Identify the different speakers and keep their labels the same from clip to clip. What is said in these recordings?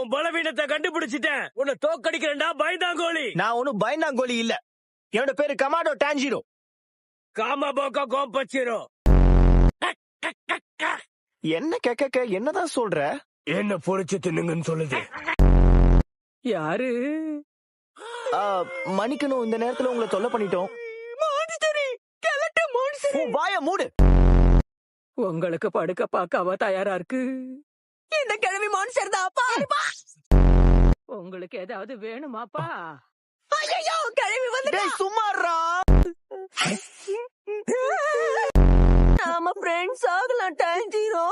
Speaker 1: உன் பலவீனத்தை கண்டுபிடிச்சிட்டேன். உன்னை தோக்கடிக்கிறேன்டா பயந்தாங்கோலி.
Speaker 2: நான் ஒன்னும் பயந்தாங்கோலி இல்ல. என்னோட பேரு கமாண்டோ டான்ஜிரோ.
Speaker 1: காமா போக்கா கோம்பச்சிரோ.
Speaker 2: என்ன கேக்க என்னதான் சொல்ற?
Speaker 1: என்ன பொறிச்சு தின்னுங்கன்னு சொல்லுது.
Speaker 3: யாரு?
Speaker 2: மன்னிக்கணும், இந்த நேரத்துல உங்களை தொல்லை பண்ணிட்டோம். வாய மூடு.
Speaker 3: உங்களுக்கு படுக்க பார்க்க தயாரா இருக்கு.
Speaker 4: இந்த கிழவி மான்ஸ்டர் தான். பாருப்பா.
Speaker 3: உங்களுக்கு ஏதாவது வேணுமாப்பா?
Speaker 4: ஐயோ, கிழவி வந்து
Speaker 2: சும்மாறா.
Speaker 4: நாம ஃப்ரெண்ட்ஸ் ஆகலாம் டான்ஜிரோ.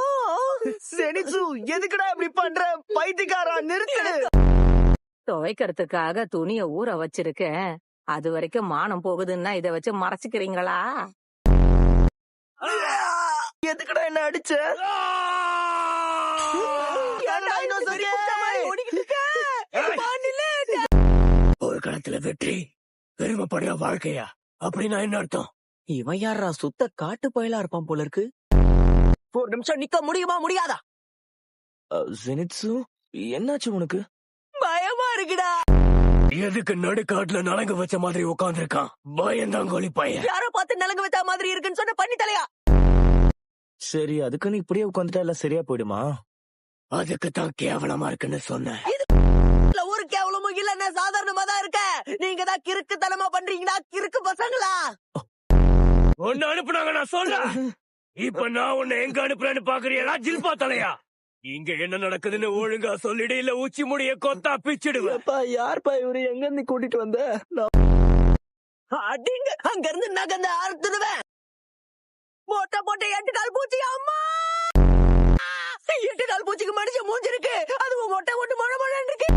Speaker 2: செனிட்சு, எதுக்குடா இப்படி பண்ற? பைத்தியக்காரா, நிறுத்து.
Speaker 3: துவைக்கிறதுக்காக துணிய ஊற வச்சிருக்கேன். அது வரைக்கும் மானம் போகுதுன்னா இத வச்சு மறைச்சுக்கிறீங்களா?
Speaker 2: எதுக்குடா என்ன அடிச்ச?
Speaker 1: ஒரு காலத்துல வெற்றி பெருமைப்படுற வாழ்க்கையா அப்படின்னா என்ன அர்த்தம்?
Speaker 2: இவன் யாரா சுத்த காட்டு பயலா இருப்பான் போல இருக்கு.
Speaker 4: ஒரு நிமிஷம் நிக்க முடியுமா முடியாதா?
Speaker 2: ஜெனிட்சு, என்னாச்சு உனக்கு?
Speaker 4: பயமா இருக்குடா.
Speaker 1: எதுக்கு நடுக்காட்டுல நலங்கு வச்ச மாதிரி உட்கார்ந்துருக்கான் பயந்தாங்கோலி பையன்?
Speaker 4: யாரோ பார்த்து நலங்கு வச்ச மாதிரி இருக்குன்னு சொன்ன பண்ணி தலையா.
Speaker 2: சரி, அதுக்குன்னு இப்படியே உட்காந்துட்டா எல்லாம் சரியா போயிடுமா?
Speaker 1: அதுக்கு தான் கேவலமா இருக்குன்னு சொன்னேன்.
Speaker 4: ஒரு கேவலமும் இல்ல, சாதாரணமா தான் இருக்க. நீங்க தான் கிறுக்குத்தனமா பண்றீங்களா கிறுக்கு பசங்களா?
Speaker 1: ஒன்னு அனுப்புனாங்க நான் சொல்றேன். இப்ப நான் உன்னை எங்க அனுப்புறேன்னு பாக்குறியா ஜில்பா தலையா? இங்க என்ன நடக்குதுன்னு ஒழுங்கா சொல்லிடு, இல்ல உச்சி முடிய கொத்தா பிச்சிடுவேன்.
Speaker 2: யார்ப்பா இவரு? எங்க இருந்து கூட்டிட்டு வந்த?
Speaker 4: அடிங்க, அங்க இருந்து நகர்ந்து அறுத்துடுவேன். மொட்டை போட்ட 8 கால் பூச்சி. அம்மா, 8 கால் பூச்சிக்கு மனுஷன் மூஞ்சி இருக்கு. அதுவும் மொட்டை போட்டு மொழ மொழன்னு இருக்கு.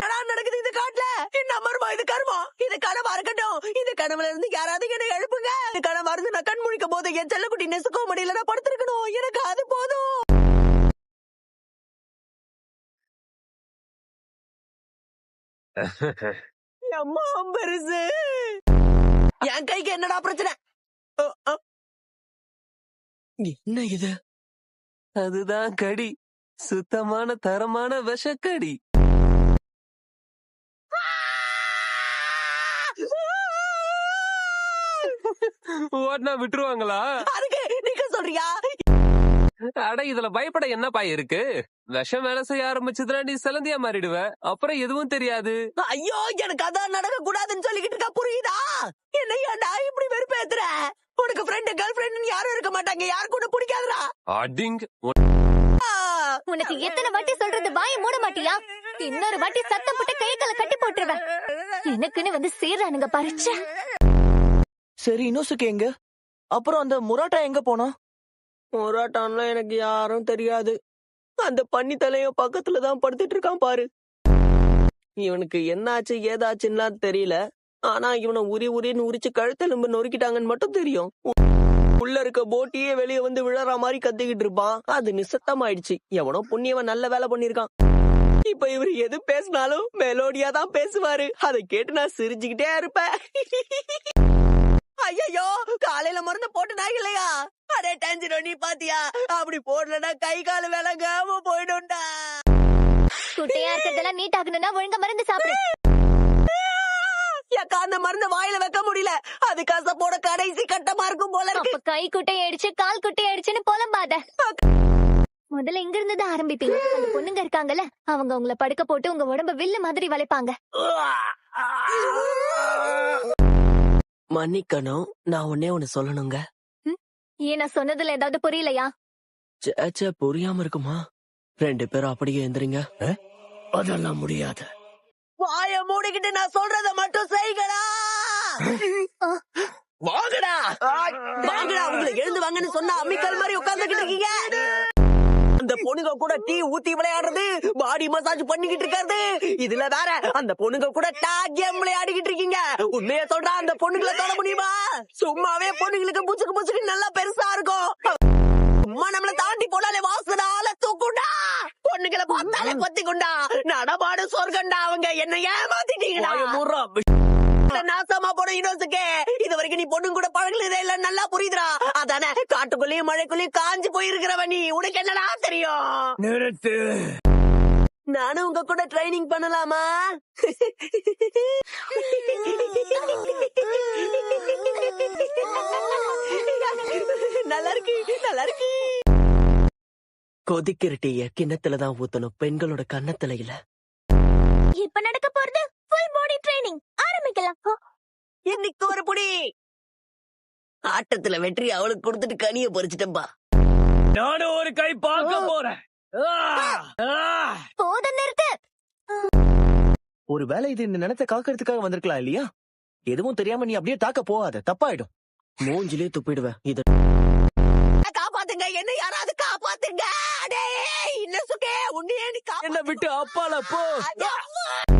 Speaker 4: என்ன நடக்குது இந்த காட்டுல? என்ன மர்மா இது? கர்மம். இது கனவா இருக்கட்டும். இது கனவுல இருந்து யாராவது என்ன எழுப்புங்க. இது கனவா இருந்து நான் கண் முழிக்க போது என் செல்லக்குட்டி நெசுக்கோ முடியல, நான் படுத்திருக்கணும். எனக்கு அது போதும். அம்மா பெருசு. என் கைக்கு என்னடா பிரச்சனை?
Speaker 2: என்ன இது?
Speaker 5: அதுதான் கடி. சுத்தமான தரமான விஷக்கடி. ஓட்னா விட்டுருவாங்களா?
Speaker 4: அதுக்கு நீங்க சொல்றியா?
Speaker 5: அட, இதுல பயப்பட என்னப்பா இருக்கு? விஷம் வேலை செய்ய ஆரம்பிச்சதுன்னா நீ சிலந்தியா மாறிடுவ. அப்புறம் எதுவும் தெரியாது.
Speaker 4: ஐயோ, எனக்கு அதான் நடக்க கூடாதுன்னு சொல்லிக்கிட்டு இருக்கா, புரியுதா? என்ன ஏன்டா இப்படி வெறுப்பேத்துற? உனக்கு ஃப்ரெண்ட் கேர்ள் ஃப்ரெண்ட் யாரும் இருக்க மாட்டாங்க. யாருக்கு ஒண்ணு பிடிக்காதுடா.
Speaker 5: அடிங்க.
Speaker 6: உனக்கு எத்தனை வாட்டி சொல்றது? வாயை மூட மாட்டியா? இன்னொரு வாட்டி சத்தம் போட்டு கை கால கட்டி போட்டுருவேன். எனக்குன்னு வந்து சேர்றானுங்க பறிச்ச.
Speaker 2: சரி, இன்னொசுக்கு எங்க? அப்புறம் அந்த முராட்டா எங்க போனா?
Speaker 4: முராட்டான்ல எனக்கு யாரும் தெரியாது. அந்த பண்ணி தலைய பக்கத்துலதான் படுத்துட்டு இருக்கான் பாரு. இவனுக்கு என்னாச்சு ஏதாச்சுன்னா தெரியல. ஆனா இவனை உரின்னு உரிச்சு கழுத்தெலும்பு நொறுக்கிட்டாங்கன்னு மட்டும் தெரியும். உள்ள இருக்க போட்டியே வெளியே வந்து விழற மாதிரி கத்திக்கிட்டு இருப்பான். அது நிசத்தமாயிடுச்சு. எவனோ புண்ணியவன் நல்ல வேலை பண்ணிருக்கான். இப்ப இவரு எது பேசினாலும் மெலோடியா தான் பேசுவாரு. அதை கேட்டு நான் சிரிச்சுக்கிட்டே இருப்பேன். ஐயோ, காலையில மருந்து போட்டு நான் இல்லையா? அடே டான்ஜிரோ, நீ பாத்தியா? அப்படி போடலன்னா கை கால விளங்காம போயிடும்டா.
Speaker 6: குட்டையா இருக்கிறதெல்லாம் நீட் ஆகணும்னா ஒழுங்கா மருந்து சாப்பிடு.
Speaker 4: ஏக்கா, அந்த மருந்து வாயில வைக்க முடியல. அது கசப்போட கடைசி கட்டமா இருக்கும் போல இருக்கு.
Speaker 6: அப்ப கை குட்டை ஆயிடுச்சு, கால் குட்டை ஆயிடுச்சுன்னு புலம்பாத. முதல்ல இங்க இருந்து தான் ஆரம்பிப்பீங்க. அந்த பொண்ணுங்க இருக்காங்கல்ல, அவங்க உங்களை படுக்க போட்டு உங்க உடம்ப வில்லு மாதிரி வளைப்பாங்க.
Speaker 4: மன்னிக்கணும், நான் ஒண்ணு சொல்லணுங்க.
Speaker 6: ஏன் நான் சொன்னதுல ஏதாவது புரியலையா?
Speaker 4: சேச்சே, புரியாம இருக்குமா? 2 பேரும் அப்படியே எந்திரிங்க.
Speaker 1: அதெல்லாம் முடியாது.
Speaker 4: வாய மூடிக்கிட்டு நான் சொல்றத மட்டும் செய்களா. வாங்கடா வாங்கடா, உங்களை எழுந்து வாங்கன்னு சொன்னா அம்மிக்கல் மாதிரி உட்கார்ந்துகிட்டு இருக்கீங்க. அந்த பொண்ணுங்க கூட டீ ஊத்தி விளையாடுறது, பாடி மசாஜ் பண்ணிக்கிட்டு இருக்காது. இதுல வேற அந்த பொண்ணுங்க கூட டாக் கேம் விளையாடிக்கிட்டு இருக்கீங்க. உண்மையை சொல்றா, அந்த பொண்ணுங்களை தொட முடியுமா? சும்மாவே பொண்ணுங்களுக்கு புச்சுக்கு நல்லா பெருசா இருக்கும். சும்மா நம்மள தாண்டி போனாலே வாசனால தூக்குண்டா. பொண்ணுங்களை பார்த்தாலே பத்திக்குண்டா. நடமாடு சொர்க்கண்டா. அவங்க என்ன ஏமாத்திட்டீங்கடா. நாசமா போன இனோசுக்கே, இது வரைக்கும் நீ பொண்ணு கூட பழகலதே இல்ல. நல்லா புரியுதுடா. அதானே காட்டுக்குள்ளேயும் மழைக்குள்ளேயும் காஞ்சு போயிருக்கிறவ நீ. உனக்கு என்னடா தெரியும்?
Speaker 1: நிறுத்து.
Speaker 4: நானும் உங்க கூட ட்ரைனிங் பண்ணலாமா? நல்லா இருக்கு, நல்லா இருக்கு. கொதிக்கிற டீய கிண்ணத்துலதான் ஊத்தணும், பெண்களோட கன்னத்துல இல்ல.
Speaker 6: இப்ப நடக்க போறது ஃபுல் பாடி ட்ரைனிங். ஆரம்பிக்கலாம்.
Speaker 4: இன்னைக்கு ஒரு புடி ஆட்டத்துல வெற்றி அவளுக்கு கொடுத்துட்டு கனிய பறிச்சிட்டம்பா.
Speaker 1: நானும் ஒரு கை பார்க்க போறேன்.
Speaker 6: போத நிறுத்து.
Speaker 2: ஒருவேளை இது இந்த நிலத்தை காக்கிறதுக்காக வந்திருக்கலாம் இல்லையா? எதுவும் தெரியாம நீ அப்படியே தாக்க போகாத, தப்பாயிடும். மூஞ்சிலே துப்பிடுவேன். இது
Speaker 4: காப்பாத்துங்க, என்ன யாராவது காப்பாத்துங்க. அடே இன்னசுகே, உன்னையே நீ
Speaker 1: என்ன விட்டு அப்பால போ.
Speaker 4: காப்பாத்து.